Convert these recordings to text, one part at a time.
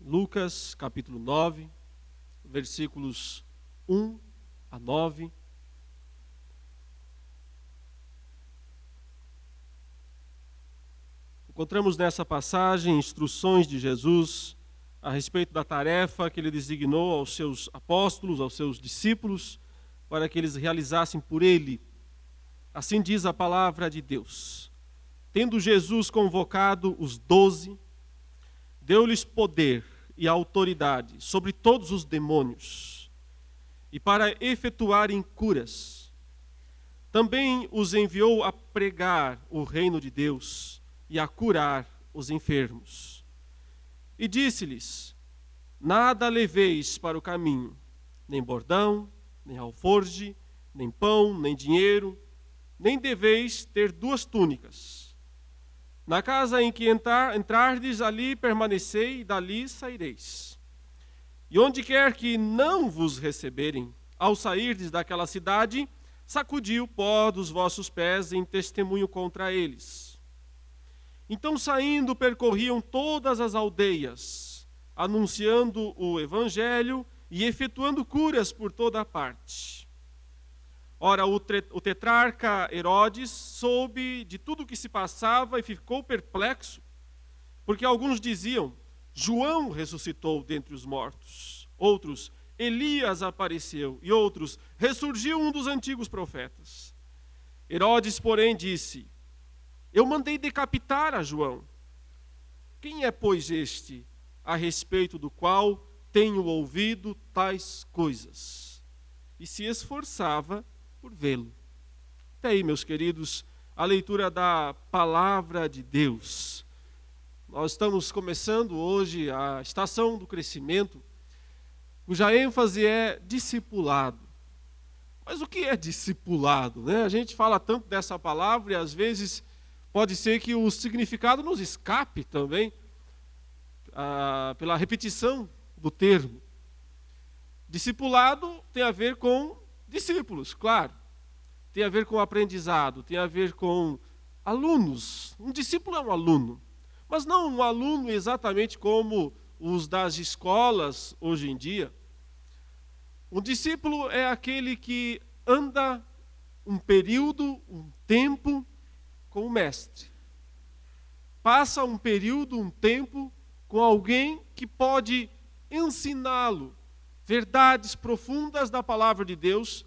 Lucas, capítulo 9, versículos 1 a 9. Encontramos nessa passagem instruções de Jesus a respeito da tarefa que ele designou aos seus apóstolos, aos seus discípulos, para que eles realizassem por ele. Assim diz a palavra de Deus. Tendo Jesus convocado os 12, deu-lhes poder e autoridade sobre todos os demônios, e para efetuarem curas. Também os enviou a pregar o reino de Deus e a curar os enfermos. E disse-lhes: nada leveis para o caminho, nem bordão, nem alforje, nem pão, nem dinheiro, nem deveis ter 2 túnicas. Na casa em que entrardes, ali permanecei, e dali saireis. E onde quer que não vos receberem, ao sairdes daquela cidade, sacudi o pó dos vossos pés em testemunho contra eles. Então, saindo, percorriam todas as aldeias, anunciando o evangelho e efetuando curas por toda a parte. Ora, o tetrarca Herodes soube de tudo o que se passava e ficou perplexo, porque alguns diziam: João ressuscitou dentre os mortos. Outros: Elias apareceu. E outros: ressurgiu um dos antigos profetas. Herodes, porém, disse: eu mandei decapitar a João. Quem é, pois, este, a respeito do qual tenho ouvido tais coisas? E se esforçava por vê-lo. Até aí, meus queridos, a leitura da palavra de Deus. Nós estamos começando hoje a estação do crescimento, cuja ênfase é discipulado. Mas o que é discipulado, né? A gente fala tanto dessa palavra e às vezes pode ser que o significado nos escape também pela repetição do termo. Discipulado tem a ver com discípulos, claro. Tem a ver com aprendizado, tem a ver com alunos. Um discípulo é um aluno, mas não um aluno exatamente como os das escolas hoje em dia. Um discípulo é aquele que anda um período, um tempo com o mestre. Passa um período, um tempo com alguém que pode ensiná-lo verdades profundas da palavra de Deus,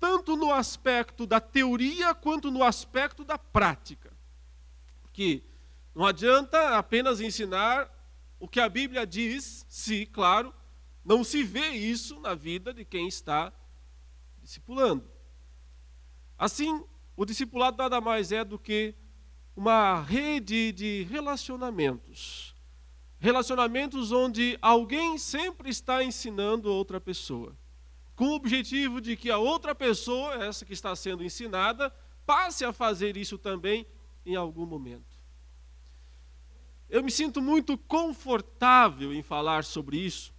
tanto no aspecto da teoria quanto no aspecto da prática. Porque não adianta apenas ensinar o que a Bíblia diz, se, claro, não se vê isso na vida de quem está discipulando. Assim, o discipulado nada mais é do que uma rede de relacionamentos. Relacionamentos onde alguém sempre está ensinando outra pessoa, com o objetivo de que a outra pessoa, essa que está sendo ensinada, passe a fazer isso também em algum momento. Eu me sinto muito confortável em falar sobre isso,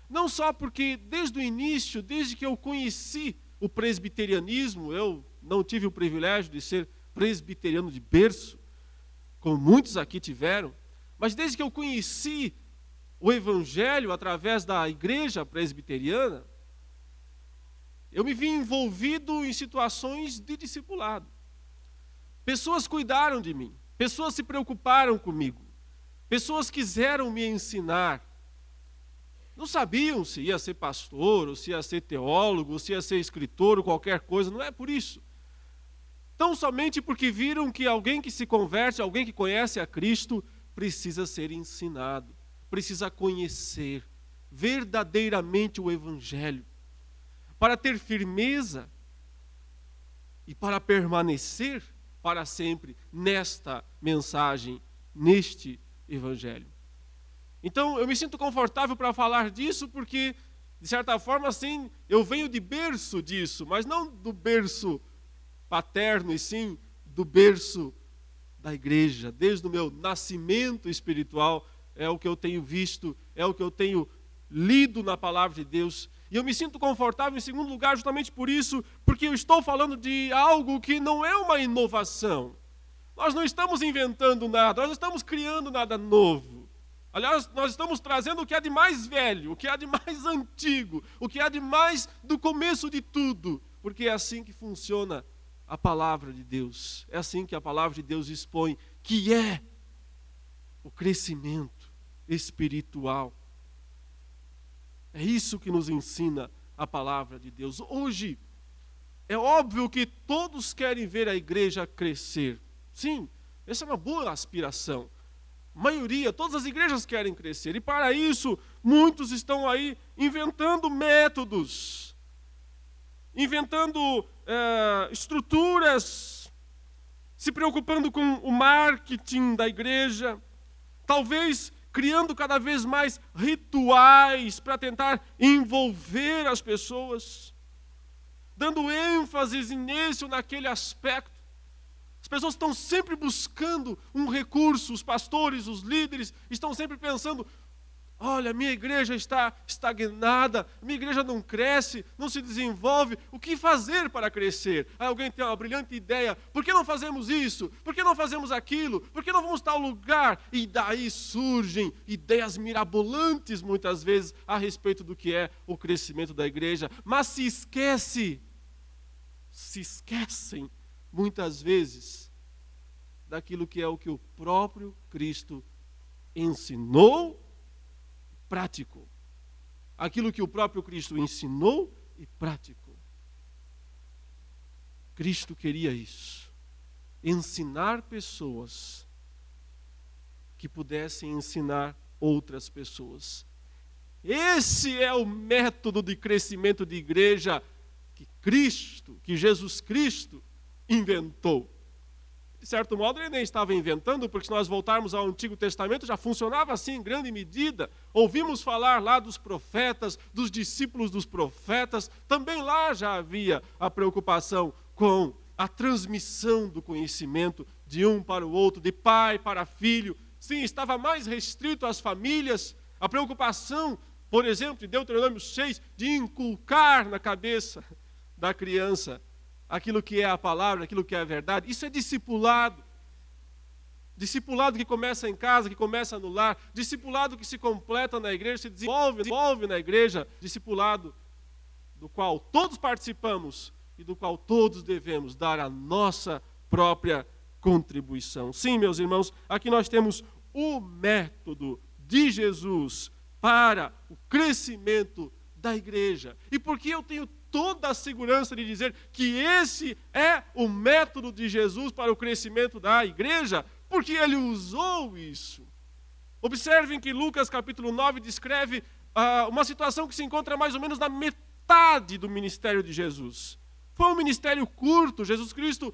não só porque desde o início, desde que eu conheci o presbiterianismo, eu não tive o privilégio de ser presbiteriano de berço, como muitos aqui tiveram, mas desde que eu conheci o Evangelho através da igreja presbiteriana, eu me vi envolvido em situações de discipulado. Pessoas cuidaram de mim, pessoas se preocuparam comigo, pessoas quiseram me ensinar. Não sabiam se ia ser pastor, ou se ia ser teólogo, ou se ia ser escritor, ou qualquer coisa, não é por isso. Tão somente porque viram que alguém que se converte, alguém que conhece a Cristo, precisa ser ensinado, precisa conhecer verdadeiramente o Evangelho, para ter firmeza e para permanecer para sempre nesta mensagem, neste Evangelho. Então, eu me sinto confortável para falar disso porque, de certa forma, assim, eu venho de berço disso, mas não do berço paterno, e sim do berço da igreja. Desde o meu nascimento espiritual, é o que eu tenho visto, é o que eu tenho lido na palavra de Deus. E eu me sinto confortável, em segundo lugar, justamente por isso, porque eu estou falando de algo que não é uma inovação. Nós não estamos inventando nada, nós não estamos criando nada novo. Aliás, nós estamos trazendo o que há de mais velho, o que há de mais antigo, o que há de mais do começo de tudo, porque é assim que funciona a palavra de Deus. É assim que a palavra de Deus expõe que é o crescimento espiritual. É isso que nos ensina a palavra de Deus. Hoje, é óbvio que todos querem ver a igreja crescer. Sim, essa é uma boa aspiração. A maioria, todas as igrejas querem crescer. E para isso, muitos estão aí inventando métodos, inventando estruturas, se preocupando com o marketing da igreja, talvez criando cada vez mais rituais para tentar envolver as pessoas, dando ênfase nesse ou naquele aspecto. As pessoas estão sempre buscando um recurso, os pastores, os líderes, estão sempre pensando, olha, minha igreja está estagnada, minha igreja não cresce, não se desenvolve, o que fazer para crescer? Aí alguém tem uma brilhante ideia, por que não fazemos isso? Por que não fazemos aquilo? Por que não vamos a tal lugar? E daí surgem ideias mirabolantes, muitas vezes, a respeito do que é o crescimento da igreja, mas se esquecem, muitas vezes, daquilo que é o que o próprio Cristo ensinou e praticou. Aquilo que o próprio Cristo ensinou e praticou. Cristo queria isso. Ensinar pessoas que pudessem ensinar outras pessoas. Esse é o método de crescimento de igreja que Jesus Cristo inventou. De certo modo, ele nem estava inventando, porque se nós voltarmos ao Antigo Testamento, já funcionava assim em grande medida. Ouvimos falar lá dos profetas, dos discípulos dos profetas, também lá já havia a preocupação com a transmissão do conhecimento de um para o outro, de pai para filho. Sim, estava mais restrito às famílias, a preocupação, por exemplo, em Deuteronômio 6, de inculcar na cabeça da criança aquilo que é a palavra, aquilo que é a verdade. Isso é discipulado. Discipulado que começa em casa, que começa no lar. Discipulado que se completa na igreja, se desenvolve na igreja. Discipulado do qual todos participamos e do qual todos devemos dar a nossa própria contribuição. Sim, meus irmãos, aqui nós temos o método de Jesus para o crescimento da igreja. E por que eu tenho toda a segurança de dizer que esse é o método de Jesus para o crescimento da igreja? Porque ele usou isso. Observem que Lucas capítulo 9 descreve uma situação que se encontra mais ou menos na metade do ministério de Jesus. Foi um ministério curto, Jesus Cristo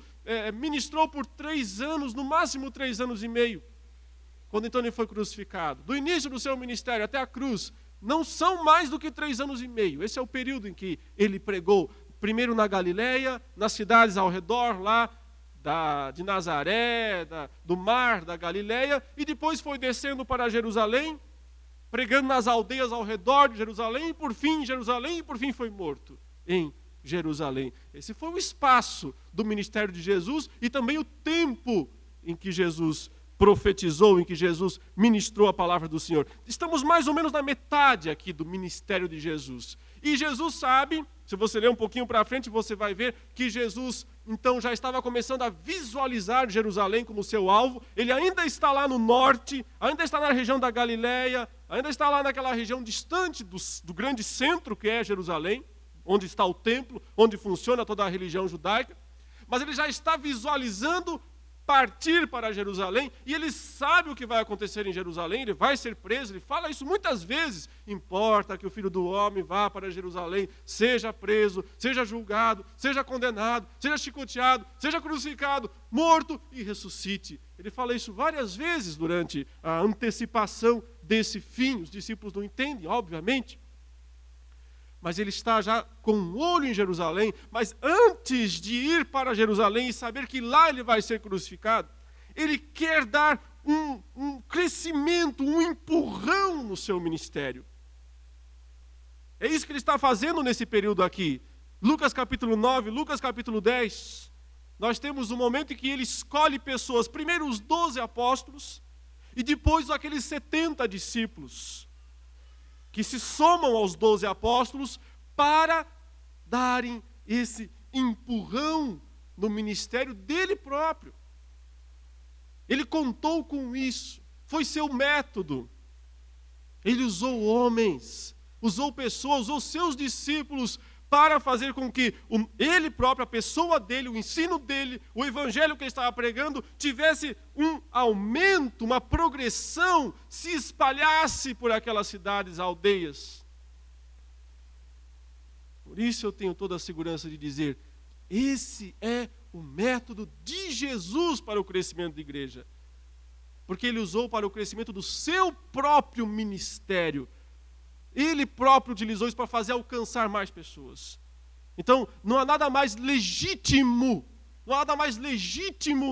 ministrou por 3 anos, no máximo 3 anos e meio, quando então ele foi crucificado. Do início do seu ministério até a cruz, não são mais do que 3 anos e meio. Esse é o período em que ele pregou, primeiro na Galileia, nas cidades ao redor lá de Nazaré, do mar da Galileia, e depois foi descendo para Jerusalém, pregando nas aldeias ao redor de Jerusalém, e por fim em Jerusalém, e por fim foi morto em Jerusalém. Esse foi o espaço do ministério de Jesus e também o tempo em que Jesus profetizou, em que Jesus ministrou a palavra do Senhor. Estamos mais ou menos na metade aqui do ministério de Jesus. E Jesus sabe, se você ler um pouquinho para frente, você vai ver que Jesus, então, já estava começando a visualizar Jerusalém como seu alvo. Ele ainda está lá no norte, ainda está na região da Galileia, ainda está lá naquela região distante do grande centro que é Jerusalém, onde está o templo, onde funciona toda a religião judaica. Mas ele já está visualizando partir para Jerusalém, e ele sabe o que vai acontecer em Jerusalém, ele vai ser preso, ele fala isso muitas vezes. Importa que o Filho do Homem vá para Jerusalém, seja preso, seja julgado, seja condenado, seja chicoteado, seja crucificado, morto e ressuscite. Ele fala isso várias vezes durante a antecipação desse fim. Os discípulos não entendem, obviamente. Mas ele está já com um olho em Jerusalém, mas antes de ir para Jerusalém e saber que lá ele vai ser crucificado, ele quer dar um crescimento, um empurrão no seu ministério. É isso que ele está fazendo nesse período aqui. Lucas capítulo 9, Lucas capítulo 10, nós temos um momento em que ele escolhe pessoas, primeiro os 12 apóstolos, E depois aqueles 70 discípulos, que se somam aos 12 apóstolos para darem esse empurrão no ministério dele próprio. Ele contou com isso, foi seu método. Ele usou homens, usou pessoas, usou seus discípulos para fazer com que ele próprio, a pessoa dele, o ensino dele, o evangelho que ele estava pregando, tivesse um aumento, uma progressão, se espalhasse por aquelas cidades, aldeias. Por isso eu tenho toda a segurança de dizer, esse é o método de Jesus para o crescimento da igreja. Porque ele usou para o crescimento do seu próprio ministério. Ele próprio utilizou isso para fazer alcançar mais pessoas. Então, não há nada mais legítimo,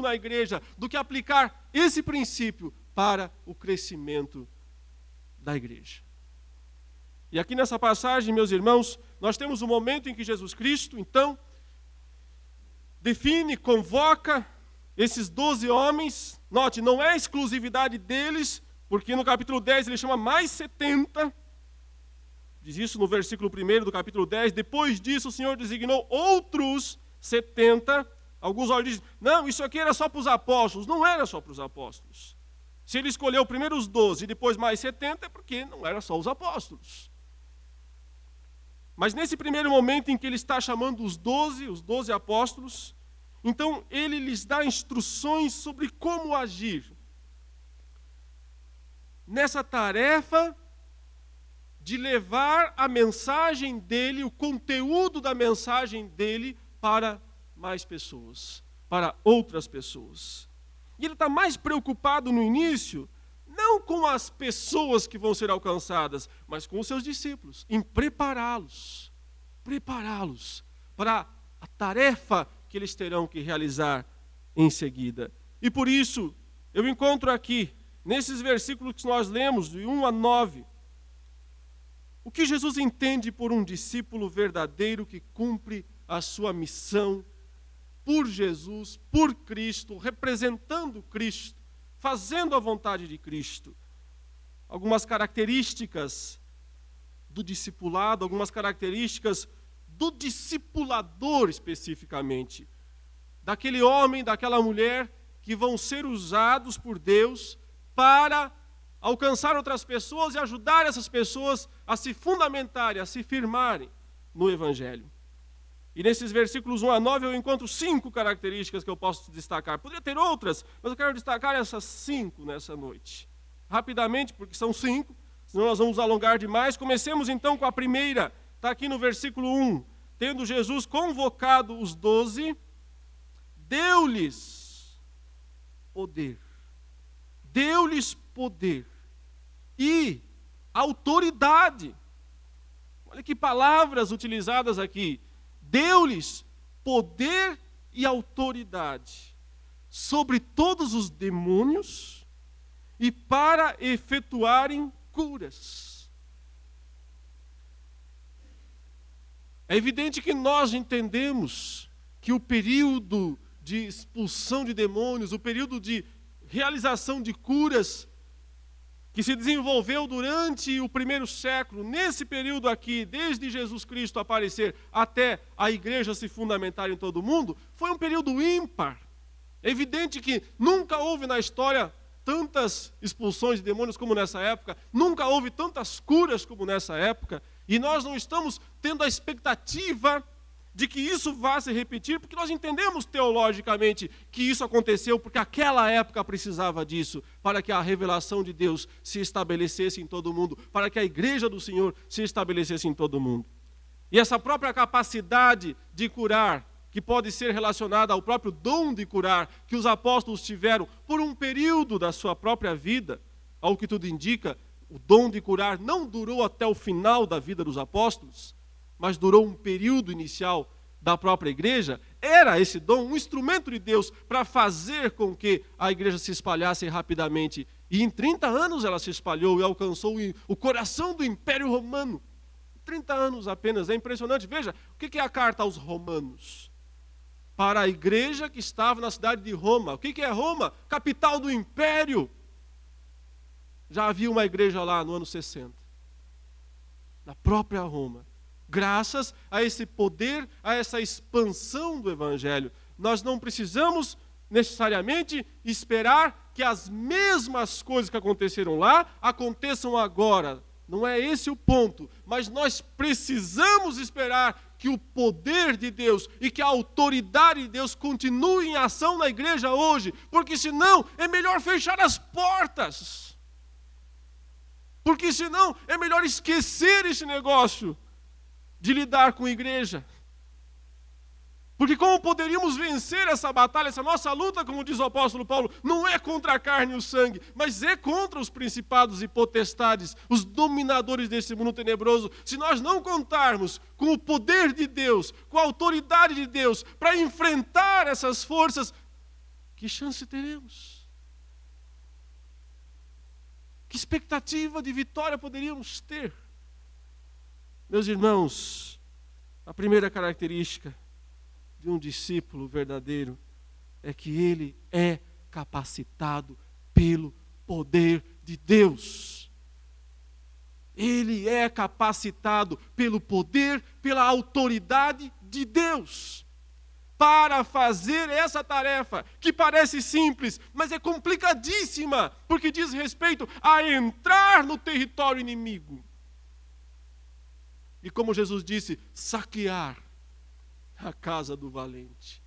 na igreja do que aplicar esse princípio para o crescimento da igreja. E aqui nessa passagem, meus irmãos, nós temos um momento em que Jesus Cristo, então, define, convoca esses 12 homens. Note, não é exclusividade deles, porque no capítulo 10 ele chama mais 70. Diz isso no versículo 1 do capítulo 10. Depois disso, o Senhor designou outros 70. Alguns olhos dizem, não, isso aqui era só para os apóstolos. Não era só para os apóstolos. Se ele escolheu primeiro os 12 e depois mais 70, é porque não era só os apóstolos. Mas nesse primeiro momento em que ele está chamando os 12 apóstolos, então ele lhes dá instruções sobre como agir nessa tarefa de levar a mensagem dele, o conteúdo da mensagem dele para mais pessoas, para outras pessoas. E ele está mais preocupado no início, não com as pessoas que vão ser alcançadas, mas com os seus discípulos, em prepará-los para a tarefa que eles terão que realizar em seguida. E por isso, eu encontro aqui, nesses versículos que nós lemos, de 1 a 9, o que Jesus entende por um discípulo verdadeiro que cumpre a sua missão por Jesus, por Cristo, representando Cristo, fazendo a vontade de Cristo. Algumas características do discipulado, algumas características do discipulador especificamente. Daquele homem, daquela mulher que vão ser usados por Deus para alcançar outras pessoas e ajudar essas pessoas a se fundamentarem, a se firmarem no Evangelho. E nesses versículos 1 a 9 eu encontro 5 características que eu posso destacar. Poderia ter outras, mas eu quero destacar essas 5 nessa noite. Rapidamente, porque são 5, senão nós vamos alongar demais. Comecemos então com a primeira, está aqui no versículo 1. Tendo Jesus convocado os 12, deu-lhes poder. Deu-lhes poder e autoridade. Olha que palavras utilizadas aqui. Deu-lhes poder e autoridade sobre todos os demônios e para efetuarem curas. É evidente que nós entendemos que o período de expulsão de demônios, o período de realização de curas que se desenvolveu durante o primeiro século, nesse período aqui, desde Jesus Cristo aparecer até a igreja se fundamentar em todo o mundo, foi um período ímpar. É evidente que nunca houve na história tantas expulsões de demônios como nessa época, nunca houve tantas curas como nessa época, e nós não estamos tendo a expectativa de que isso vá se repetir, porque nós entendemos teologicamente que isso aconteceu porque aquela época precisava disso, para que a revelação de Deus se estabelecesse em todo o mundo, para que a igreja do Senhor se estabelecesse em todo o mundo. E essa própria capacidade de curar, que pode ser relacionada ao próprio dom de curar que os apóstolos tiveram por um período da sua própria vida, ao que tudo indica, o dom de curar não durou até o final da vida dos apóstolos, mas durou um período inicial da própria igreja. Era esse dom um instrumento de Deus para fazer com que a igreja se espalhasse rapidamente. E em 30 anos ela se espalhou e alcançou o coração do Império Romano. 30 anos apenas, é impressionante. Veja, o que é a carta aos romanos? Para a igreja que estava na cidade de Roma. O que é Roma? Capital do Império. Já havia uma igreja lá no ano 60, na própria Roma. Graças a esse poder, a essa expansão do Evangelho, nós não precisamos necessariamente esperar que as mesmas coisas que aconteceram lá aconteçam agora. Não é esse o ponto, mas nós precisamos esperar que o poder de Deus e que a autoridade de Deus continue em ação na igreja hoje, porque senão é melhor fechar as portas. Porque senão é melhor esquecer esse negócio de lidar com a igreja. Porque como poderíamos vencer essa batalha, essa nossa luta, como diz o apóstolo Paulo, não é contra a carne e o sangue, mas é contra os principados e potestades, os dominadores desse mundo tenebroso. Se nós não contarmos com o poder de Deus, com a autoridade de Deus, para enfrentar essas forças, que chance teremos? Que expectativa de vitória poderíamos ter? Meus irmãos, a primeira característica de um discípulo verdadeiro é que ele é capacitado pelo poder de Deus. Ele é capacitado pelo poder, pela autoridade de Deus para fazer essa tarefa que parece simples, mas é complicadíssima, porque diz respeito a entrar no território inimigo. E como Jesus disse, saquear a casa do valente.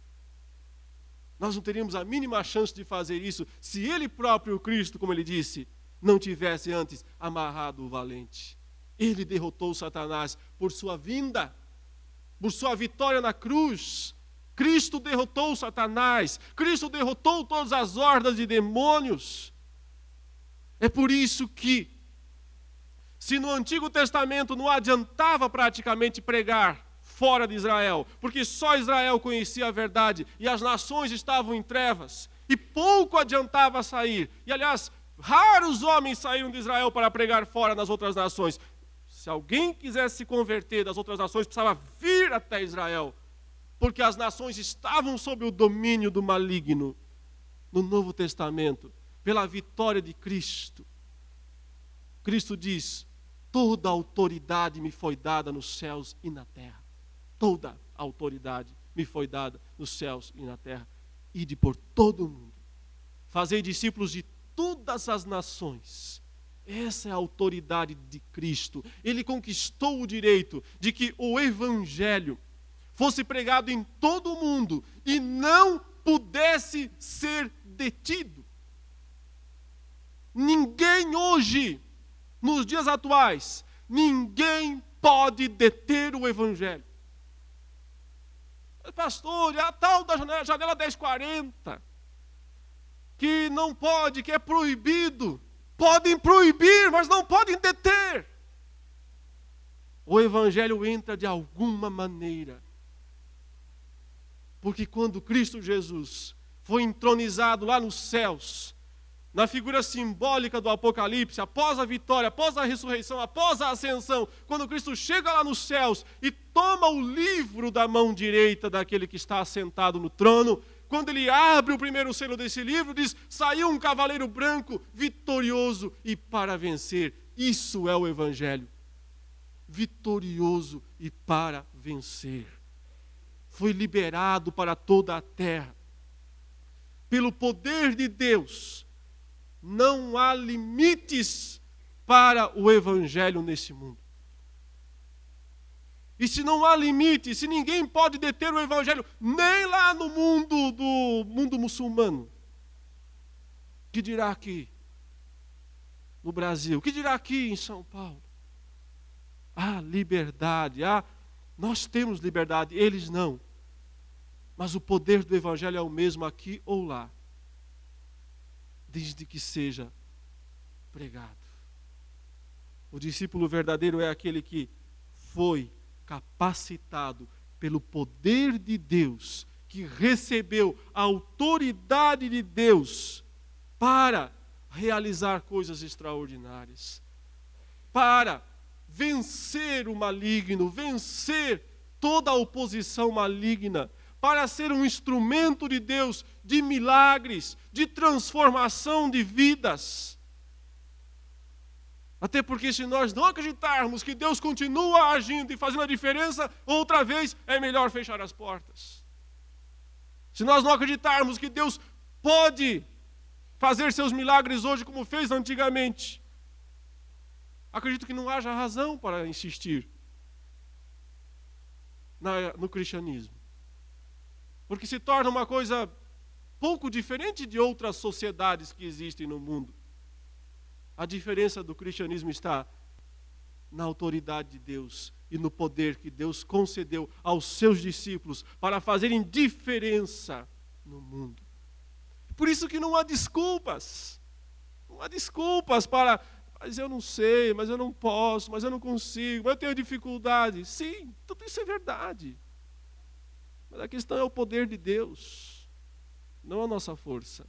Nós não teríamos a mínima chance de fazer isso se ele próprio, Cristo, como ele disse, não tivesse antes amarrado o valente. Ele derrotou Satanás por sua vinda, por sua vitória na cruz. Cristo derrotou Satanás, Cristo derrotou todas as hordas de demônios. É por isso que, se no Antigo Testamento não adiantava praticamente pregar fora de Israel, porque só Israel conhecia a verdade e as nações estavam em trevas, e pouco adiantava sair. E aliás, raros homens saíram de Israel para pregar fora nas outras nações. Se alguém quisesse se converter das outras nações, precisava vir até Israel, porque as nações estavam sob o domínio do maligno. No Novo Testamento, pela vitória de Cristo, Cristo diz: toda a autoridade me foi dada nos céus e na terra. Toda a autoridade me foi dada nos céus e na terra. Ide por todo o mundo, fazei discípulos de todas as nações. Essa é a autoridade de Cristo. Ele conquistou o direito de que o Evangelho fosse pregado em todo o mundo e não pudesse ser detido. Ninguém hoje, nos dias atuais, ninguém pode deter o Evangelho. Pastor, a tal da janela 1040, que não pode, que é proibido. Podem proibir, mas não podem deter. O Evangelho entra de alguma maneira. Porque quando Cristo Jesus foi entronizado lá nos céus, na figura simbólica do Apocalipse, após a vitória, após a ressurreição, após a ascensão, quando Cristo chega lá nos céus e toma o livro da mão direita daquele que está assentado no trono, quando ele abre o primeiro selo desse livro, diz: saiu um cavaleiro branco, vitorioso e para vencer. Isso é o Evangelho. Vitorioso e para vencer. Foi liberado para toda a terra. Pelo poder de Deus, não há limites para o Evangelho nesse mundo. E se não há limite, se ninguém pode deter o Evangelho, nem lá no mundo muçulmano, que dirá aqui no Brasil, que dirá aqui em São Paulo? Há liberdade, nós temos liberdade, eles não. Mas o poder do Evangelho é o mesmo aqui ou lá, desde que seja pregado. O discípulo verdadeiro é aquele que foi capacitado pelo poder de Deus, que recebeu a autoridade de Deus para realizar coisas extraordinárias, para vencer o maligno, vencer toda a oposição maligna, para ser um instrumento de Deus de milagres, de transformação de vidas. Até porque se nós não acreditarmos que Deus continua agindo e fazendo a diferença, outra vez é melhor fechar as portas. Se nós não acreditarmos que Deus pode fazer seus milagres hoje como fez antigamente, acredito que não haja razão para insistir no cristianismo. Porque se torna uma coisa pouco diferente de outras sociedades que existem no mundo. A diferença do cristianismo está na autoridade de Deus e no poder que Deus concedeu aos seus discípulos para fazerem diferença no mundo. Por isso que não há desculpas. Não há desculpas para, mas eu não sei, mas eu não posso, mas eu não consigo, mas eu tenho dificuldade. Sim, tudo isso é verdade. Mas a questão é o poder de Deus, não a nossa força.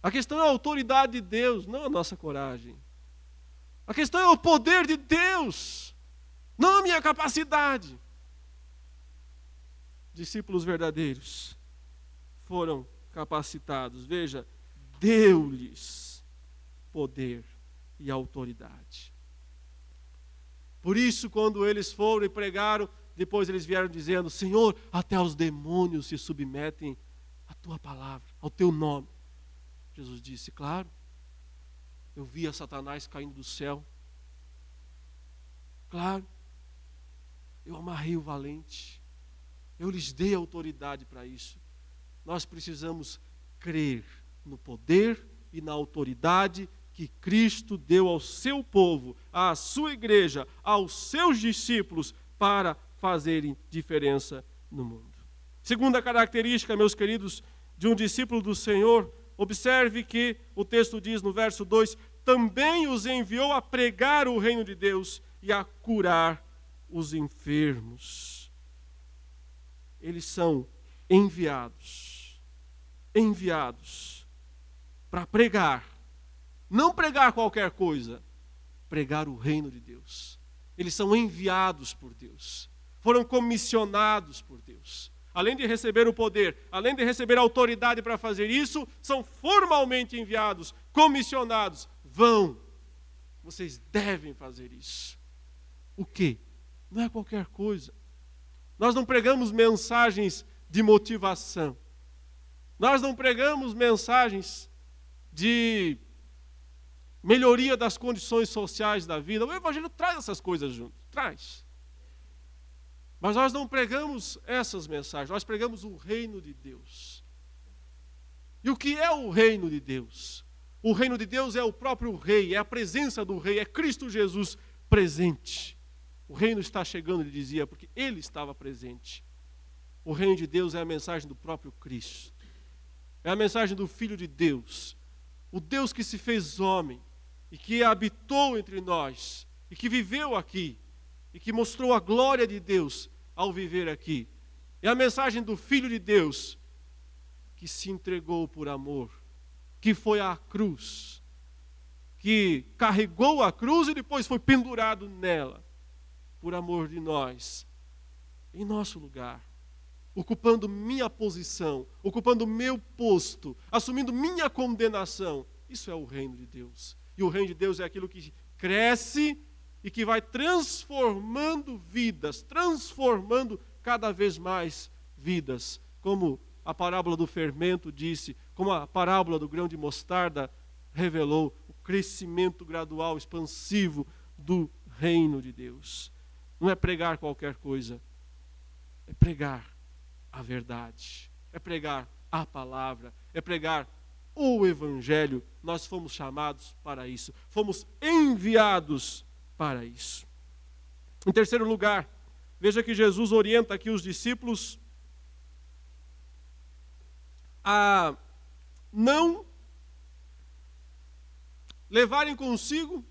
A questão é a autoridade de Deus, não a nossa coragem. A questão é o poder de Deus, não a minha capacidade. Discípulos verdadeiros foram capacitados. Veja, deu-lhes poder e autoridade. Por isso, quando eles foram e pregaram, depois eles vieram dizendo: Senhor, até os demônios se submetem à tua palavra, ao teu nome. Jesus disse: claro, eu via Satanás caindo do céu. Claro, eu amarrei o valente. Eu lhes dei autoridade para isso. Nós precisamos crer no poder e na autoridade que Cristo deu ao seu povo, à sua igreja, aos seus discípulos, para fazerem diferença no mundo. Segunda característica, meus queridos, de um discípulo do Senhor, observe que o texto diz no verso 2, também os enviou a pregar o reino de Deus e a curar os enfermos. Eles são enviados para pregar, não pregar qualquer coisa, pregar o reino de Deus. Eles são enviados por Deus, foram comissionados por Deus. Além de receber o poder, além de receber a autoridade para fazer isso, são formalmente enviados, comissionados. Vão, vocês devem fazer isso. O quê? Não é qualquer coisa. Nós não pregamos mensagens de motivação. Nós não pregamos mensagens de melhoria das condições sociais da vida. O Evangelho traz essas coisas junto, traz. Mas nós não pregamos essas mensagens, nós pregamos o reino de Deus. E o que é o reino de Deus? O reino de Deus é o próprio rei, é a presença do rei, é Cristo Jesus presente. O reino está chegando, ele dizia, porque ele estava presente. O reino de Deus é a mensagem do próprio Cristo. É a mensagem do Filho de Deus. O Deus que se fez homem e que habitou entre nós e que viveu aqui e que mostrou a glória de Deus ao viver aqui. É a mensagem do Filho de Deus que se entregou por amor, que foi à cruz, que carregou a cruz e depois foi pendurado nela, por amor de nós, em nosso lugar, ocupando minha posição, ocupando meu posto, assumindo minha condenação. Isso é o reino de Deus. E o reino de Deus é aquilo que cresce e que vai transformando vidas, transformando cada vez mais vidas. Como a parábola do fermento disse, como a parábola do grão de mostarda revelou, o crescimento gradual, expansivo do reino de Deus. Não é pregar qualquer coisa, é pregar a verdade, é pregar a palavra, é pregar o Evangelho. Nós fomos chamados para isso, fomos enviados para isso. Em terceiro lugar, veja que Jesus orienta aqui os discípulos a não levarem consigo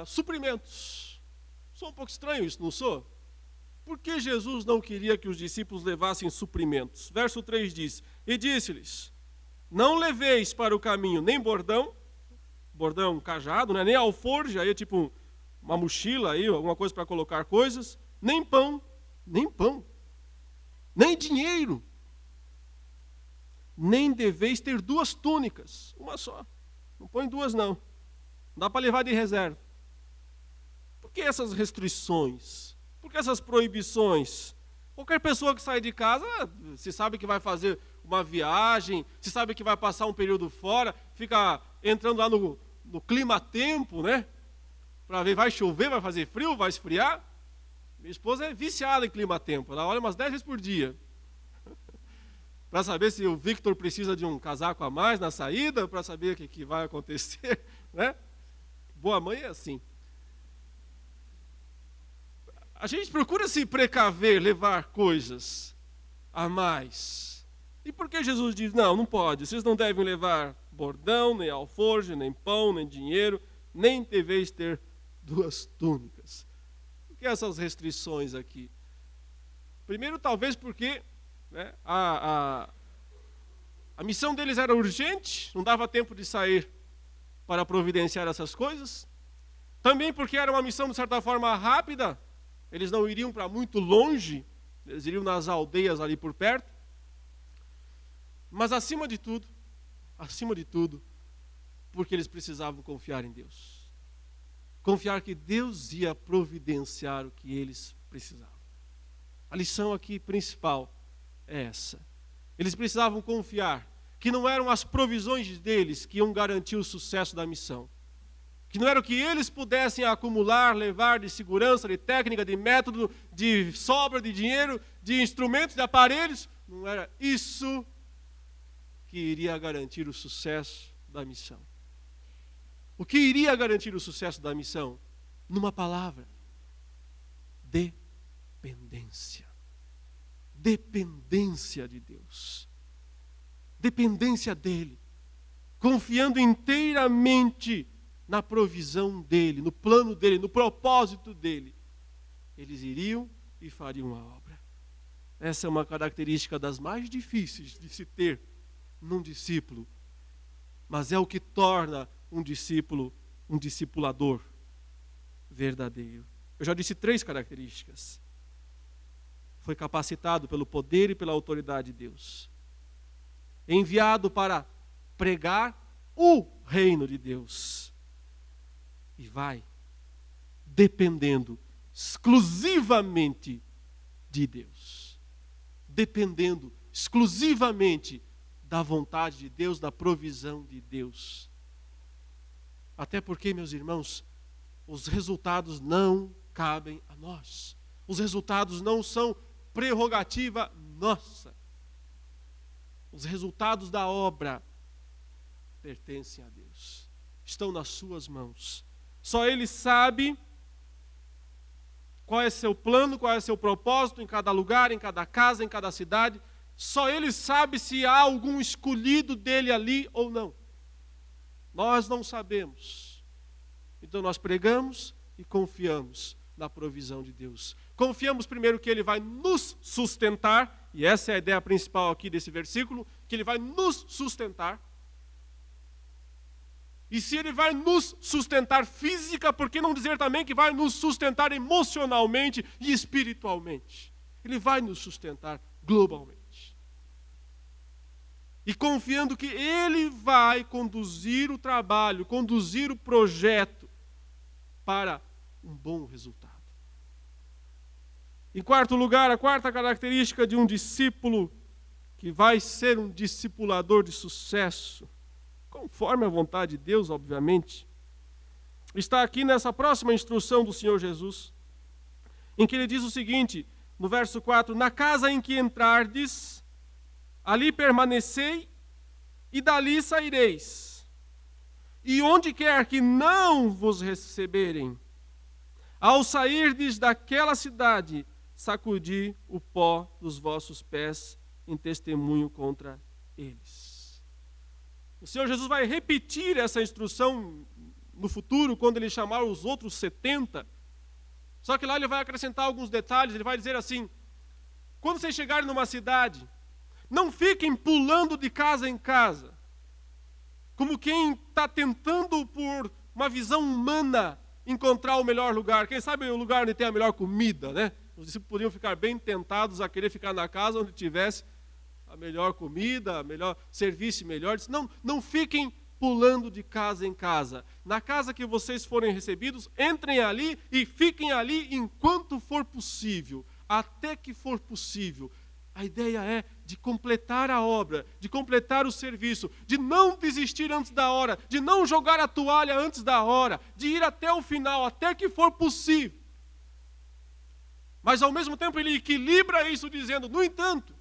suprimentos. Sou um pouco estranho isso, não sou? Por que Jesus não queria que os discípulos levassem suprimentos? Verso 3 diz, e disse-lhes, não leveis para o caminho nem bordão cajado, né? Nem alforje, aí é tipo uma mochila, aí, alguma coisa para colocar coisas, nem pão, nem dinheiro, nem deveis ter duas túnicas, uma só, não põe duas não. Não dá para levar de reserva. Por que essas restrições? Por que essas proibições? Qualquer pessoa que sai de casa, se sabe que vai fazer uma viagem, se sabe que vai passar um período fora, fica entrando lá no clima-tempo, né? Para ver, vai chover, vai fazer frio, vai esfriar. Minha esposa é viciada em clima-tempo, ela olha umas 10 vezes por dia. Para saber se o Victor precisa de um casaco a mais na saída, para saber o que vai acontecer, né? Boa mãe é assim. A gente procura se precaver, levar coisas a mais. E por que Jesus diz, não pode, vocês não devem levar bordão, nem alforje, nem pão, nem dinheiro, nem deveis ter 2 túnicas. Por que essas restrições aqui? Primeiro, talvez porque, né, a missão deles era urgente, não dava tempo de sair para providenciar essas coisas. Também porque era uma missão, de certa forma, rápida. Eles não iriam para muito longe, eles iriam nas aldeias ali por perto. Mas acima de tudo, porque eles precisavam confiar em Deus. Confiar que Deus ia providenciar o que eles precisavam. A lição aqui principal é essa. Eles precisavam confiar que não eram as provisões deles que iam garantir o sucesso da missão. Que não era o que eles pudessem acumular, levar de segurança, de técnica, de método, de sobra de dinheiro, de instrumentos, de aparelhos. Não era isso que iria garantir o sucesso da missão. O que iria garantir o sucesso da missão? Numa palavra: dependência. Dependência de Deus. Dependência dEle. Confiando inteiramente na provisão dEle, no plano dEle, no propósito dEle. Eles iriam e fariam a obra. Essa é uma característica das mais difíceis de se ter num discípulo. Mas é o que torna um discípulo um discipulador verdadeiro. Eu já disse 3 características. Foi capacitado pelo poder e pela autoridade de Deus. Enviado para pregar o reino de Deus. E vai dependendo exclusivamente de Deus. Dependendo exclusivamente da vontade de Deus, da provisão de Deus. Até porque, meus irmãos, os resultados não cabem a nós. Os resultados não são prerrogativa nossa. Os resultados da obra pertencem a Deus. Estão nas suas mãos. Só Ele sabe qual é seu plano, qual é seu propósito em cada lugar, em cada casa, em cada cidade. Só Ele sabe se há algum escolhido dele ali ou não. Nós não sabemos. Então nós pregamos e confiamos na provisão de Deus. Confiamos primeiro que Ele vai nos sustentar, e essa é a ideia principal aqui desse versículo, que Ele vai nos sustentar. E se Ele vai nos sustentar física, por que não dizer também que vai nos sustentar emocionalmente e espiritualmente? Ele vai nos sustentar globalmente. E confiando que Ele vai conduzir o trabalho, conduzir o projeto para um bom resultado. Em quarto lugar, a quarta característica de um discípulo que vai ser um discipulador de sucesso, conforme a vontade de Deus, obviamente, está aqui nessa próxima instrução do Senhor Jesus, em que Ele diz o seguinte, no verso 4, na casa em que entrardes, ali permanecei e dali saireis. E onde quer que não vos receberem, ao sairdes daquela cidade, sacudi o pó dos vossos pés em testemunho contra eles. O Senhor Jesus vai repetir essa instrução no futuro, quando Ele chamar os outros 70. Só que lá Ele vai acrescentar alguns detalhes. Ele vai dizer assim, quando vocês chegarem numa cidade, não fiquem pulando de casa em casa, como quem está tentando, por uma visão humana, encontrar o melhor lugar. Quem sabe o lugar onde tem a melhor comida, né? Os discípulos podiam ficar bem tentados a querer ficar na casa onde tivesse a melhor comida, a melhor serviço melhor. Não fiquem pulando de casa em casa. Na casa que vocês forem recebidos, entrem ali e fiquem ali enquanto for possível, até que for possível. A ideia é de completar a obra, de completar o serviço, de não desistir antes da hora, de não jogar a toalha antes da hora, de ir até o final, até que for possível. Mas ao mesmo tempo ele equilibra isso dizendo, no entanto,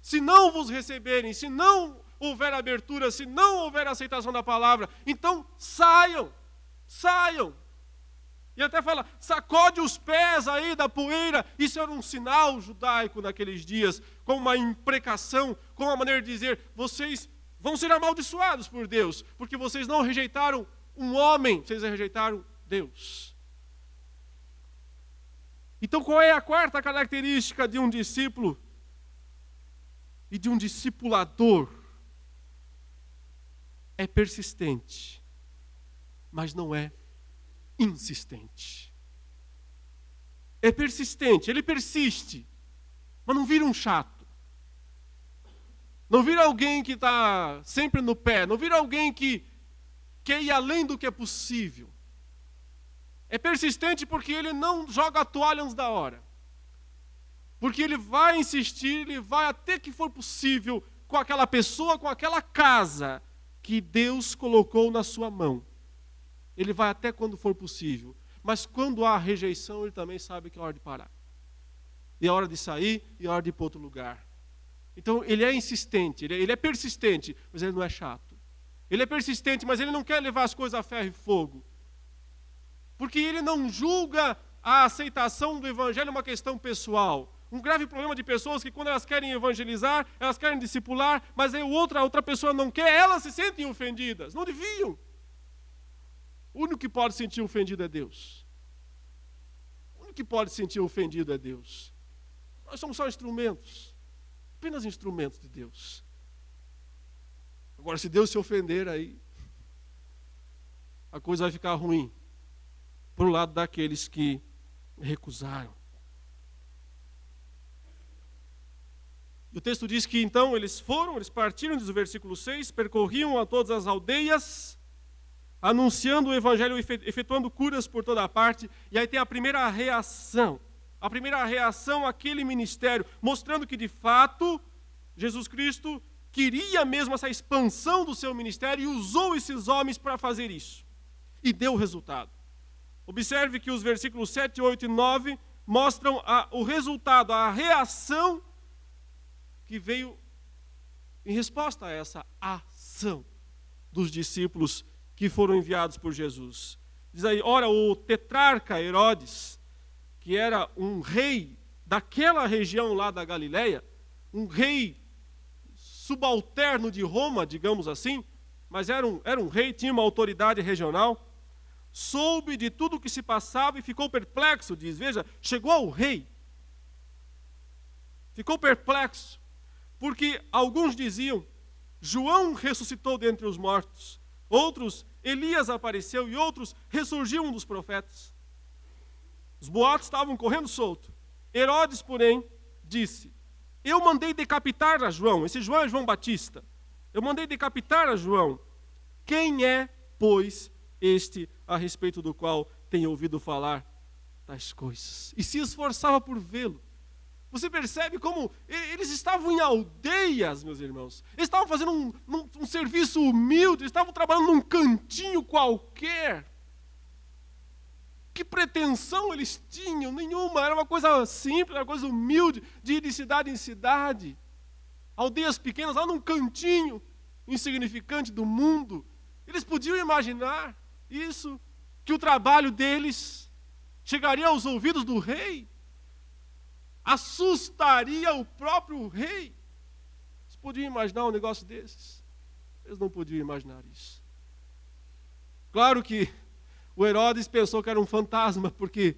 se não vos receberem, se não houver abertura, se não houver aceitação da palavra, então saiam. E até fala, sacode os pés aí da poeira. Isso era um sinal judaico naqueles dias, como uma imprecação, como uma maneira de dizer, vocês vão ser amaldiçoados por Deus, porque vocês não rejeitaram um homem, vocês rejeitaram Deus. Então qual é a quarta característica de um discípulo e de um discipulador? É persistente, mas não é insistente. É persistente, ele persiste, mas não vira um chato. Não vira alguém que está sempre no pé, não vira alguém que quer ir além do que é possível. É persistente porque ele não joga a toalha antes da hora. Porque ele vai insistir, ele vai até que for possível com aquela pessoa, com aquela casa que Deus colocou na sua mão. Ele vai até quando for possível. Mas quando há rejeição, ele também sabe que é hora de parar. E é hora de sair, e é hora de ir para outro lugar. Então ele é insistente, ele é persistente, mas ele não é chato. Ele é persistente, mas ele não quer levar as coisas a ferro e fogo. Porque ele não julga a aceitação do evangelho uma questão pessoal. Um grave problema de pessoas que quando elas querem evangelizar, elas querem discipular, mas aí a outra pessoa não quer, elas se sentem ofendidas. Não deviam. O único que pode sentir ofendido é Deus. O único que pode sentir ofendido é Deus. Nós somos só instrumentos. Apenas instrumentos de Deus. Agora, se Deus se ofender, aí a coisa vai ficar ruim. Por lado daqueles que recusaram. E o texto diz que então eles partiram, diz o versículo 6, percorriam a todas as aldeias, anunciando o evangelho, efetuando curas por toda parte. E aí tem a primeira reação àquele ministério, mostrando que de fato Jesus Cristo queria mesmo essa expansão do seu ministério e usou esses homens para fazer isso. E deu resultado. Observe que os versículos 7, 8 e 9 mostram o resultado, a reação que veio em resposta a essa ação dos discípulos que foram enviados por Jesus. Diz aí, ora, o tetrarca Herodes, que era um rei daquela região lá da Galileia, um rei subalterno de Roma, digamos assim, mas era um rei, tinha uma autoridade regional, soube de tudo o que se passava e ficou perplexo, diz, veja, chegou ao rei, ficou perplexo, porque alguns diziam, João ressuscitou dentre os mortos, outros, Elias apareceu e outros, ressurgiu um dos profetas. Os boatos estavam correndo solto. Herodes, porém, disse, eu mandei decapitar a João, esse João é João Batista, eu mandei decapitar a João. Quem é, pois, este a respeito do qual tenho ouvido falar tais coisas? E se esforçava por vê-lo. Você percebe como eles estavam em aldeias, meus irmãos. Eles estavam fazendo um serviço humilde, eles estavam trabalhando num cantinho qualquer. Que pretensão eles tinham? Nenhuma. Era uma coisa simples, era uma coisa humilde, de ir de cidade em cidade. Aldeias pequenas, lá num cantinho insignificante do mundo. Eles podiam imaginar isso, que o trabalho deles chegaria aos ouvidos do rei, assustaria o próprio rei. Eles podiam imaginar um negócio desses? Eles não podiam imaginar isso. Claro que o Herodes pensou que era um fantasma, porque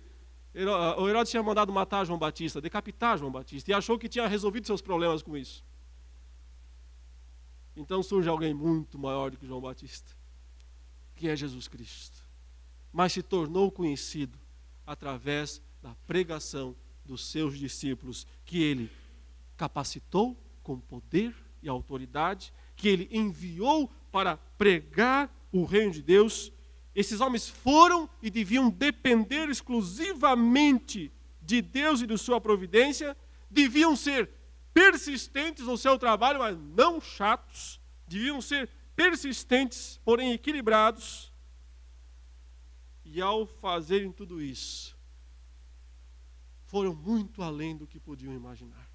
o Herodes tinha mandado matar João Batista, decapitar João Batista, e achou que tinha resolvido seus problemas com isso. Então surge alguém muito maior do que João Batista, que é Jesus Cristo. Mas se tornou conhecido através da pregação dos seus discípulos, que ele capacitou com poder e autoridade, que ele enviou para pregar o reino de Deus, esses homens foram e deviam depender exclusivamente de Deus e de sua providência, deviam ser persistentes no seu trabalho, mas não chatos, deviam ser persistentes, porém equilibrados, e ao fazerem tudo isso, foram muito além do que podiam imaginar.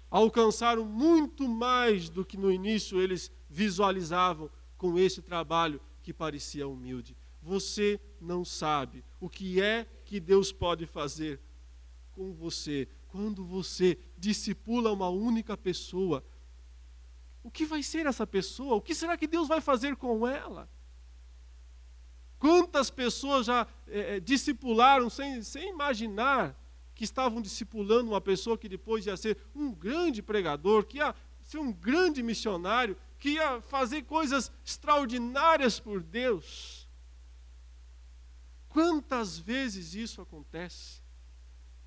Alcançaram muito mais do que no início eles visualizavam com esse trabalho que parecia humilde. Você não sabe o que é que Deus pode fazer com você quando você discipula uma única pessoa. O que vai ser essa pessoa? O que será que Deus vai fazer com ela? Quantas pessoas já discipularam sem imaginar que estavam discipulando uma pessoa que depois ia ser um grande pregador, que ia ser um grande missionário, que ia fazer coisas extraordinárias por Deus. Quantas vezes isso acontece?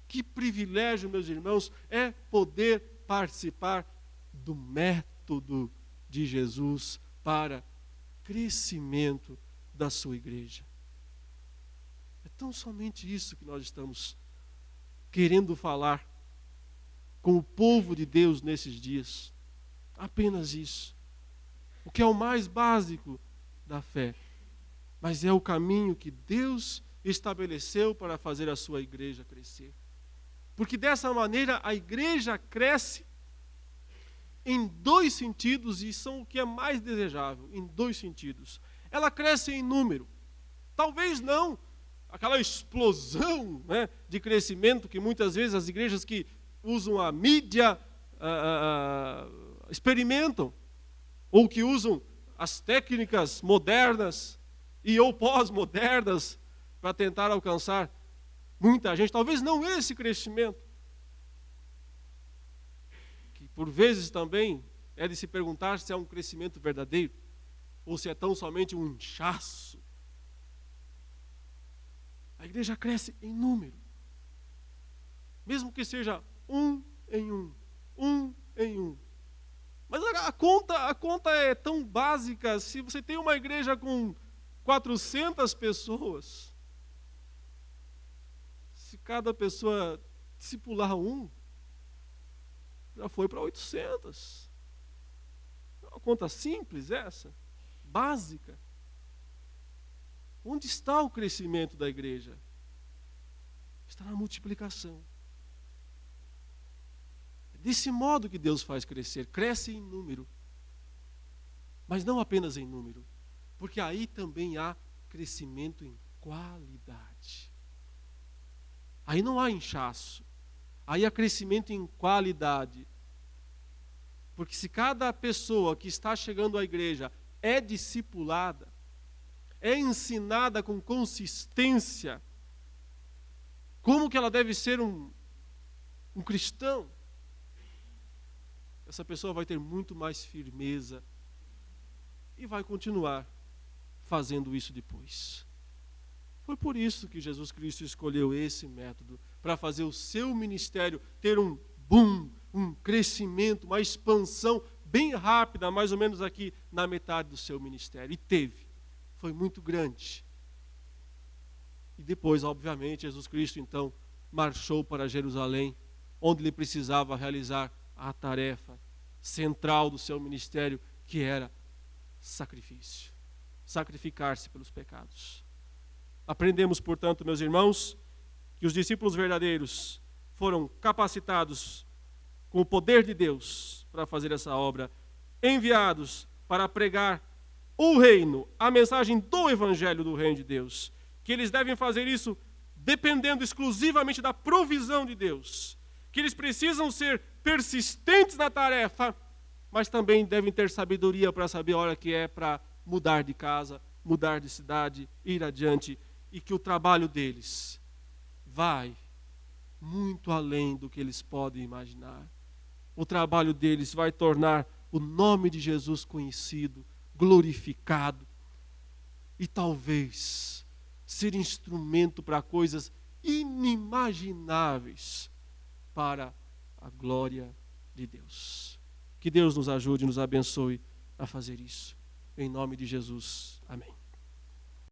Que privilégio, meus irmãos, é poder participar do método de Jesus para crescimento da sua igreja. É tão somente isso que nós estamos querendo falar com o povo de Deus nesses dias. Apenas isso. O que é o mais básico da fé. Mas é o caminho que Deus estabeleceu para fazer a sua igreja crescer. Porque dessa maneira a igreja cresce em dois sentidos, e são o que é mais desejável, em dois sentidos. Ela cresce em número. Talvez não aquela explosão, né, de crescimento que muitas vezes as igrejas que usam a mídia experimentam, ou que usam as técnicas modernas e ou pós-modernas para tentar alcançar muita gente. Talvez não esse crescimento, que por vezes também é de se perguntar se é um crescimento verdadeiro, ou se é tão somente um inchaço. A igreja cresce em número. Mesmo que seja um em um. Mas a conta é tão básica. Se você tem uma igreja com 400 pessoas, se cada pessoa discipular um, já foi para 800. É uma conta simples essa, básica. Onde está o crescimento da igreja? Está na multiplicação. É desse modo que Deus faz crescer. Cresce em número. Mas não apenas em número. Porque aí também há crescimento em qualidade. Aí não há inchaço. Aí há crescimento em qualidade. Porque se cada pessoa que está chegando à igreja é discipulada, é ensinada com consistência como que ela deve ser um cristão, essa pessoa vai ter muito mais firmeza e vai continuar fazendo isso depois. Foi por isso que Jesus Cristo escolheu esse método, para fazer o seu ministério ter um boom, um crescimento, uma expansão bem rápida, mais ou menos aqui na metade do seu ministério. E teve. Foi muito grande. E depois, obviamente, Jesus Cristo, então, marchou para Jerusalém, onde ele precisava realizar a tarefa central do seu ministério, que era sacrifício. Sacrificar-se pelos pecados. Aprendemos, portanto, meus irmãos, que os discípulos verdadeiros foram capacitados com o poder de Deus para fazer essa obra, enviados para pregar o reino, a mensagem do evangelho do reino de Deus, que eles devem fazer isso dependendo exclusivamente da provisão de Deus, que eles precisam ser persistentes na tarefa, mas também devem ter sabedoria para saber a hora que é para mudar de casa, mudar de cidade, ir adiante, e que o trabalho deles vai muito além do que eles podem imaginar. O trabalho deles vai tornar o nome de Jesus conhecido, glorificado, e talvez ser instrumento para coisas inimagináveis para a glória de Deus. Que Deus nos ajude e nos abençoe a fazer isso. Em nome de Jesus. Amém.